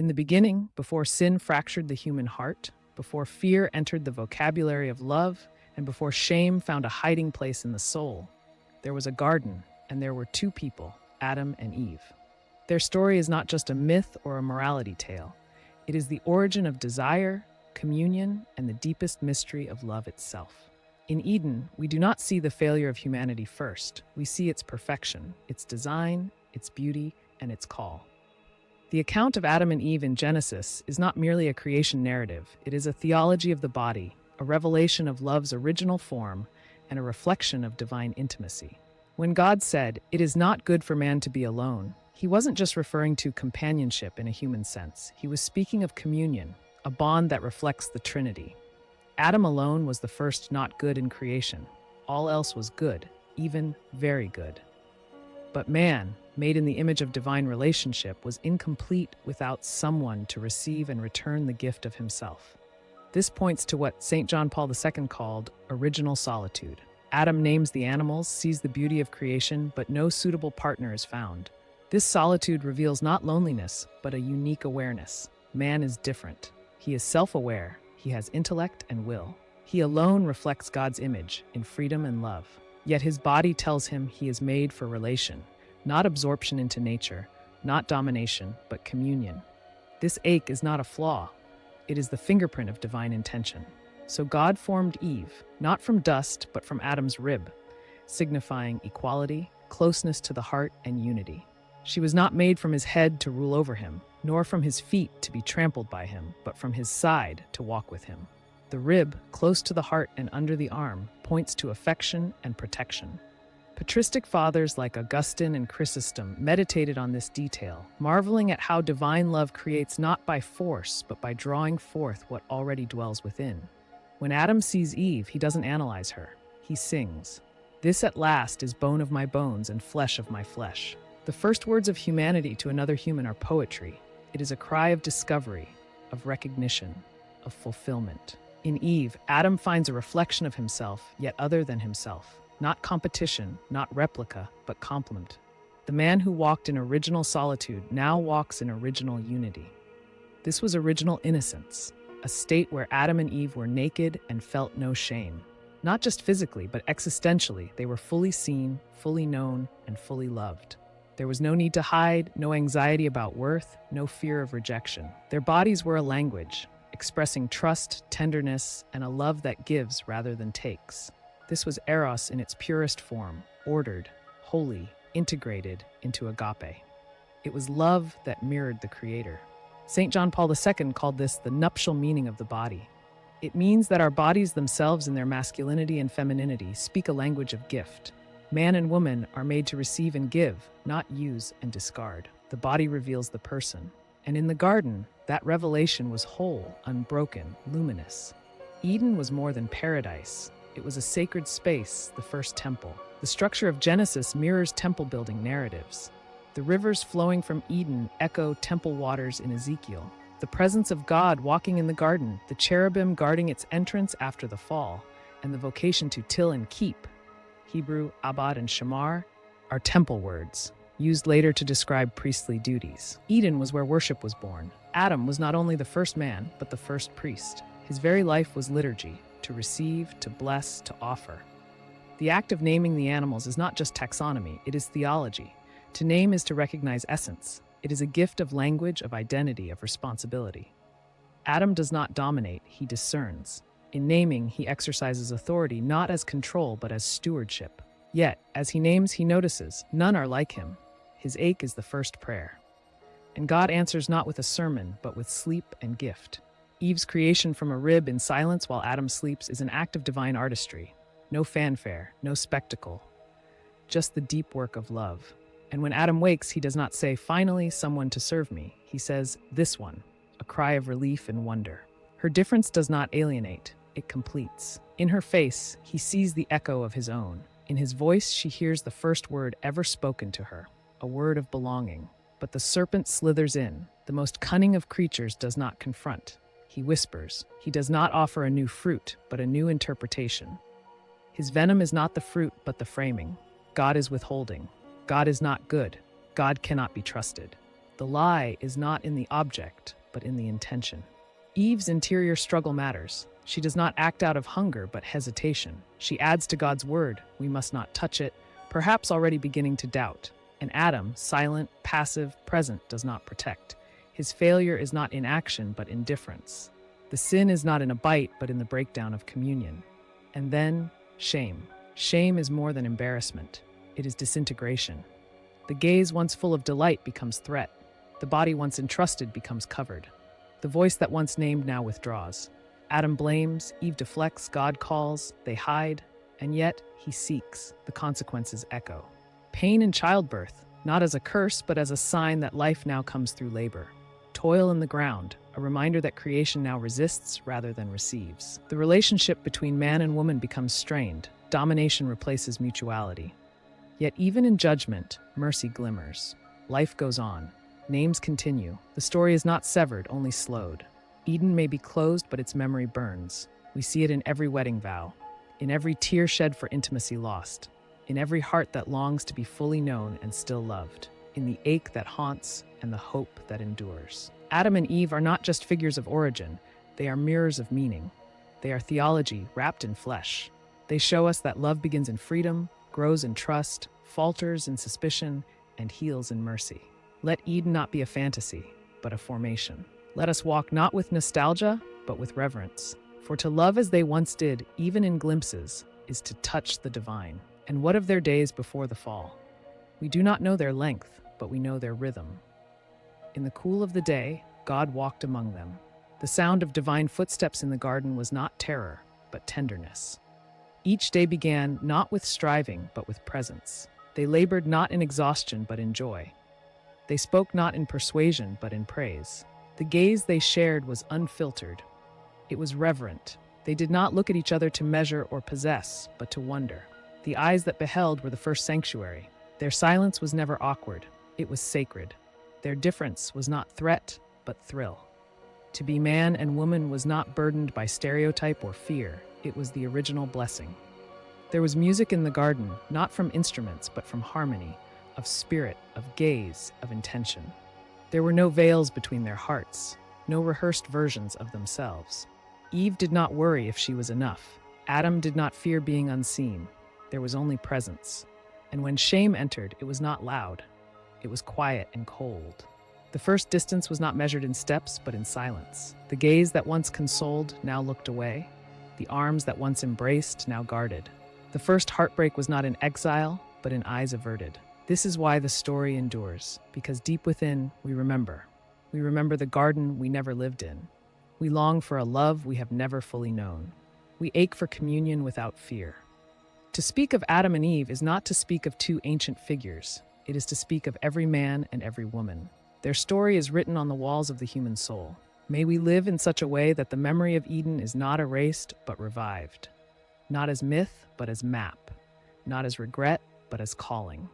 In the beginning, before sin fractured the human heart, before fear entered the vocabulary of love, and before shame found a hiding place in the soul, there was a garden, and there were two people, Adam and Eve. Their story is not just a myth or a morality tale. It is the origin of desire, communion, and the deepest mystery of love itself. In Eden, we do not see the failure of humanity first. We see its perfection, its design, its beauty, and its call. The account of Adam and Eve in Genesis is not merely a creation narrative. It is a theology of the body, a revelation of love's original form, and a reflection of divine intimacy. When God said, "It is not good for man to be alone," he wasn't just referring to companionship in a human sense. He was speaking of communion, a bond that reflects the Trinity. Adam alone was the first not good in creation. All else was good, even very good. But man, made in the image of divine relationship, was incomplete without someone to receive and return the gift of himself. This points to what St. John Paul II called original solitude. Adam names the animals, sees the beauty of creation, but no suitable partner is found. This solitude reveals not loneliness, but a unique awareness. Man is different. He is self-aware. He has intellect and will. He alone reflects God's image in freedom and love. Yet his body tells him he is made for relation, not absorption into nature, not domination, but communion. This ache is not a flaw. It is the fingerprint of divine intention. So God formed Eve, not from dust, but from Adam's rib, signifying equality, closeness to the heart, and unity. She was not made from his head to rule over him, nor from his feet to be trampled by him, but from his side to walk with him. The rib, close to the heart and under the arm, points to affection and protection. Patristic fathers like Augustine and Chrysostom meditated on this detail, marveling at how divine love creates not by force, but by drawing forth what already dwells within. When Adam sees Eve, he doesn't analyze her. He sings, "This at last is bone of my bones and flesh of my flesh." The first words of humanity to another human are poetry. It is a cry of discovery, of recognition, of fulfillment. In Eve, Adam finds a reflection of himself, yet other than himself. Not competition, not replica, but complement. The man who walked in original solitude now walks in original unity. This was original innocence, a state where Adam and Eve were naked and felt no shame. Not just physically, but existentially, they were fully seen, fully known, and fully loved. There was no need to hide, no anxiety about worth, no fear of rejection. Their bodies were a language, expressing trust, tenderness, and a love that gives rather than takes. This was eros in its purest form, ordered, holy, integrated into agape. It was love that mirrored the Creator. St. John Paul II called this the nuptial meaning of the body. It means that our bodies themselves in their masculinity and femininity speak a language of gift. Man and woman are made to receive and give, not use and discard. The body reveals the person. And in the garden, that revelation was whole, unbroken, luminous. Eden was more than paradise. It was a sacred space, the first temple. The structure of Genesis mirrors temple-building narratives. The rivers flowing from Eden echo temple waters in Ezekiel. The presence of God walking in the garden, the cherubim guarding its entrance after the fall, and the vocation to till and keep, Hebrew, abad, and shamar, are temple words, used later to describe priestly duties. Eden was where worship was born. Adam was not only the first man, but the first priest. His very life was liturgy, to receive, to bless, to offer. The act of naming the animals is not just taxonomy, it is theology. To name is to recognize essence. It is a gift of language, of identity, of responsibility. Adam does not dominate, he discerns. In naming, he exercises authority not as control, but as stewardship. Yet, as he names, he notices, none are like him. His ache is the first prayer. And God answers not with a sermon, but with sleep and gift. Eve's creation from a rib in silence while Adam sleeps is an act of divine artistry. No fanfare, no spectacle, just the deep work of love. And when Adam wakes, he does not say, "Finally, someone to serve me." He says, "This one," a cry of relief and wonder. Her difference does not alienate, it completes. In her face, he sees the echo of his own. In his voice, she hears the first word ever spoken to her, a word of belonging. But the serpent slithers in. The most cunning of creatures does not confront. He whispers. He does not offer a new fruit, but a new interpretation. His venom is not the fruit, but the framing. God is withholding. God is not good. God cannot be trusted. The lie is not in the object, but in the intention. Eve's interior struggle matters. She does not act out of hunger, but hesitation. She adds to God's word, we must not touch it, perhaps already beginning to doubt. And Adam, silent, passive, present, does not protect. His failure is not inaction, but indifference. The sin is not in a bite, but in the breakdown of communion. And then, shame. Shame is more than embarrassment. It is disintegration. The gaze once full of delight becomes threat. The body once entrusted becomes covered. The voice that once named now withdraws. Adam blames, Eve deflects, God calls, they hide, and yet he seeks. The consequences echo. Pain in childbirth, not as a curse, but as a sign that life now comes through labor. Toil in the ground, a reminder that creation now resists rather than receives. The relationship between man and woman becomes strained. Domination replaces mutuality. Yet even in judgment, mercy glimmers. Life goes on. Names continue. The story is not severed, only slowed. Eden may be closed, but its memory burns. We see it in every wedding vow, in every tear shed for intimacy lost, in every heart that longs to be fully known and still loved, in the ache that haunts and the hope that endures. Adam and Eve are not just figures of origin, they are mirrors of meaning. They are theology wrapped in flesh. They show us that love begins in freedom, grows in trust, falters in suspicion, and heals in mercy. Let Eden not be a fantasy, but a formation. Let us walk not with nostalgia, but with reverence. For to love as they once did, even in glimpses, is to touch the divine. And what of their days before the fall? We do not know their length, but we know their rhythm. In the cool of the day, God walked among them. The sound of divine footsteps in the garden was not terror, but tenderness. Each day began not with striving, but with presence. They labored not in exhaustion, but in joy. They spoke not in persuasion, but in praise. The gaze they shared was unfiltered. It was reverent. They did not look at each other to measure or possess, but to wonder. The eyes that beheld were the first sanctuary. Their silence was never awkward. It was sacred. Their difference was not threat, but thrill. To be man and woman was not burdened by stereotype or fear. It was the original blessing. There was music in the garden, not from instruments, but from harmony, of spirit, of gaze, of intention. There were no veils between their hearts, no rehearsed versions of themselves. Eve did not worry if she was enough. Adam did not fear being unseen. There was only presence. And when shame entered, it was not loud. It was quiet and cold. The first distance was not measured in steps, but in silence. The gaze that once consoled now looked away. The arms that once embraced now guarded. The first heartbreak was not in exile, but in eyes averted. This is why the story endures, because deep within, we remember. We remember the garden we never lived in. We long for a love we have never fully known. We ache for communion without fear. To speak of Adam and Eve is not to speak of two ancient figures. It is to speak of every man and every woman. Their story is written on the walls of the human soul. May we live in such a way that the memory of Eden is not erased, but revived. Not as myth, but as map. Not as regret, but as calling.